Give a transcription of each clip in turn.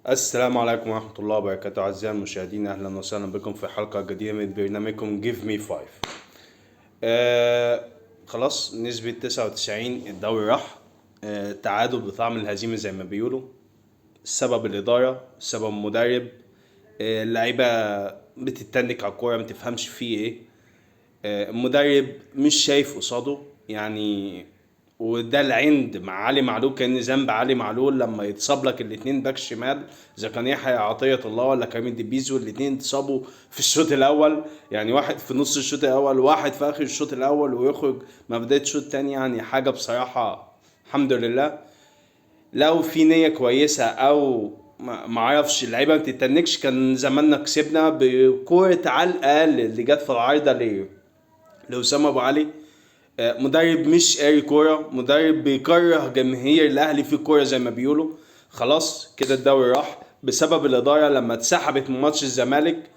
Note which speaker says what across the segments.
Speaker 1: السلام عليكم ورحمة الله وبركاته أعزائي المشاهدين، أهلا وسهلا بكم في حلقة جديدة من برنامجكم Give Me 5. خلاص نسبة 99 الدوري راح. تعادل بطعم الهزيمة زي ما بيقولوا. السبب الإدارة، السبب المدرب. اللعيبة بتتنك على الكورة، متفهمش فيه ايه. المدرب مش شايف قصاده يعني. وده العند مع علي معلول، كان ذنب علي معلول لما يتصاب لك الاتنين باك شمال، اذا كان يحيى عطية الله ولا كريم ديبيزو، الاتنين اتصابوا في الشوط الاول. يعني واحد في نص الشوط الاول وواحد في اخر الشوط الاول، ويخرج ما بداية الشوط التاني. يعني حاجة بصراحة الحمد لله. لو في نية كويسة او ما اعرفش اللعيبه ما تتنكش، كان زماننا كسبنا بكورة على الاقل اللي جت في العارضة لأسامة ابو علي. مدرب مش قاري كوره، مدرب بيكره جماهير الاهلي في كوره زي ما بيقولوا. خلاص كده الدوري راح بسبب الاداره لما اتسحبت من ماتش الزمالك.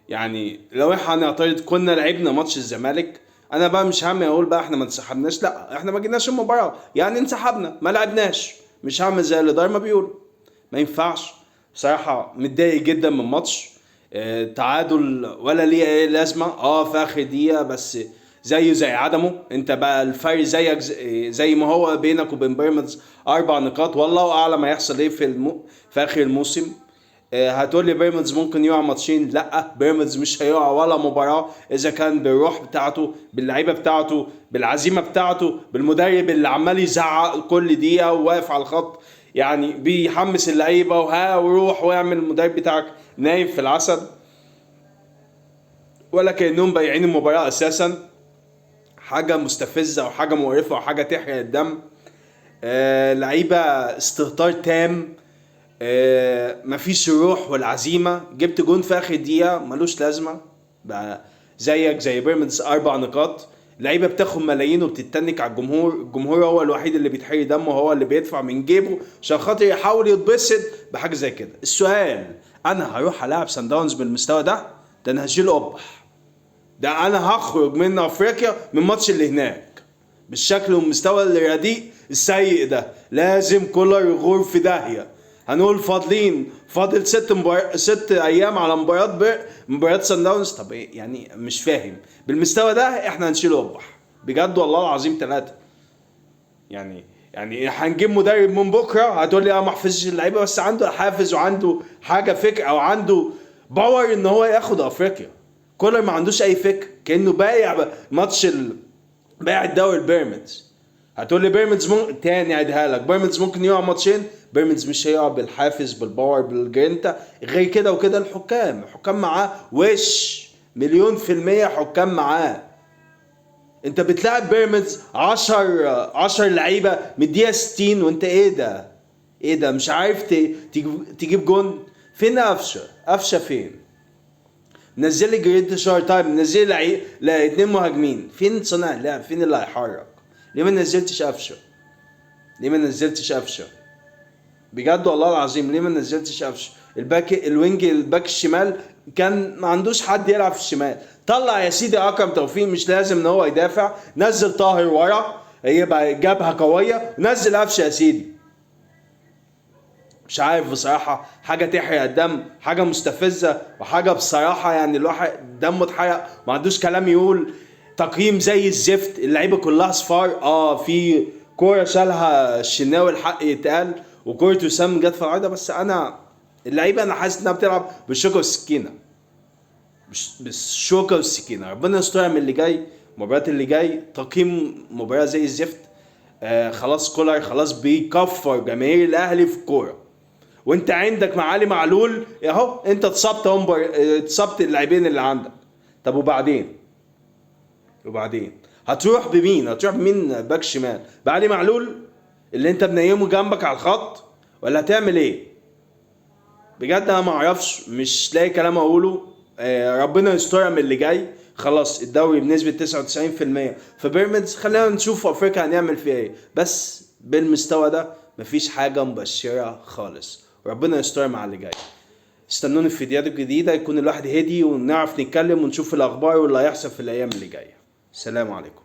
Speaker 1: يعني لو احنا هنعترض كنا لعبنا ماتش الزمالك، انا بقى مش هعمل اقول بقى احنا ما انسحبناش، لا احنا ما جيناش المباراه، يعني انسحبنا ما لعبناش. مش هعمل زي الاداره ما بيقولوا، ما ينفعش. بصراحه متضايق جدا من الماتش. تعادل ولا ليه اي لازمه في اخر دقيقه بس. زيه زي عدمه. انت بقى الفرق زيك زي ما هو بينك وبين بيراميدز 4 نقاط. والله اعلم هيحصل ايه في اخر الموسم. هتقول لي بيراميدز ممكن يقع ماتشين، لا بيراميدز مش هيقع ولا مباراه اذا كان بالروح بتاعته، باللعيبه بتاعته، بالعزيمه بتاعته، بالمدرب اللي عمال يزعق كل دقيقه وواقف على الخط، يعني بيحمس اللعيبه وروح واعمل. المدرب بتاعك نايم في العسل، ولا كانهم بايعين المباراه اساسا. حاجه مستفزه وحاجه مقرفه وحاجه تحرق الدم. لعيبه استهتار تام. مفيش الروح والعزيمه. جبت جون في اخر دقيقه ملوش لازمه بقى. زيك زي بيراميدز 4 نقاط. لعيبه بتاخد ملايين وبتتنك على الجمهور. الجمهور هو الوحيد اللي بيتحرق دمه، هو اللي بيدفع من جيبه عشان خاطر يحاول يتبسط بحاجه زي كده. السؤال، انا هروح العب سان داونز بالمستوى ده انا هشيل قبح. ده انا هخرج من افريقيا من الماتش اللي هناك بالشكل والمستوى الرديء السيء ده. لازم كولر يغور في داهيه. هنقول فاضل 6 ايام على مباراة سان داونز. طب ايه يعني؟ مش فاهم. بالمستوى ده احنا هنشيل وبح بجد والله العظيم 3. يعني هنجيب مدرب من بكره، هتقول لي ما حفظش اللعيبه، بس عنده حافز وعنده حاجه فكر او عنده باور ان هو ياخد افريقيا. كولر ما عندوش اي فكر، كانه بايع بايع الدوري البيراميدز. هتقول لي بيراميدز تاني اعيدها لك، بيراميدز ممكن يقع ماتشين. بيراميدز مش هيقع بالحافز بالباور بالجرينتا غير كده. وكده الحكام معاه وش 1,000,000%. حكام معاه. انت بتلعب بيراميدز 10 لعيبه من الدقيقه 60 وانت ايه ده مش عارف تجيب جون. فين قفشه فين؟ نزل لي جريد شهر تايم، نزل لي 2 مهاجمين. فين صناع اللعب؟ فين اللي هيحرك؟ ليه ما نزلتش قفشه؟ بجد والله العظيم ليه ما نزلتش قفشه؟ الباك الشمال كان ما عندوش حد يلعب في الشمال. طلع يا سيدي اكرم توفيق، مش لازم ان هو يدافع. نزل طاهر ورا يبقى جبهه قويه، ونزل قفشه يا سيدي. مش عارف بصراحة، حاجة تحرق الدم، حاجة مستفزة، وحاجة بصراحة يعني الواحد دمه اتحرق. ما عندوش كلام يقول. تقييم زي الزفت. اللعيبة كلها صفار. في كورة شالها الشناوي الحق يتقال، وكورة وسام جت في العارضة. بس اللعيبة انا حاسس انها بتلعب بالشوكة والسكينة. بالشوكة والسكينة. ربنا يسترها من اللي جاي. المباريات اللي جاي تقييم مباراة زي الزفت. خلاص كولر خلاص بيكفر جماهير الاهلي في الكورة. وانت عندك مع علي معلول اهو، انت اتصبت اللاعبين اللي عندك. طب وبعدين هتروح بمين باك شمال؟ بعلي معلول اللي انت بنيمه جنبك على الخط، ولا هتعمل ايه؟ بجد انا ما اعرفش، مش لاقي كلام اقوله. ربنا يسترها من اللي جاي. خلاص الدوري بنسبة 99% في بيراميدز. خلينا نشوف افريقيا هنعمل فيها ايه. بس بالمستوى ده مفيش حاجة مبشرة خالص. ربنا يستر مع اللي جاي. استنوني في فيديوهات جديدة، يكون الواحد هدي ونعرف نتكلم ونشوف الأخبار واللي هيحصل في الأيام اللي جاية. السلام عليكم.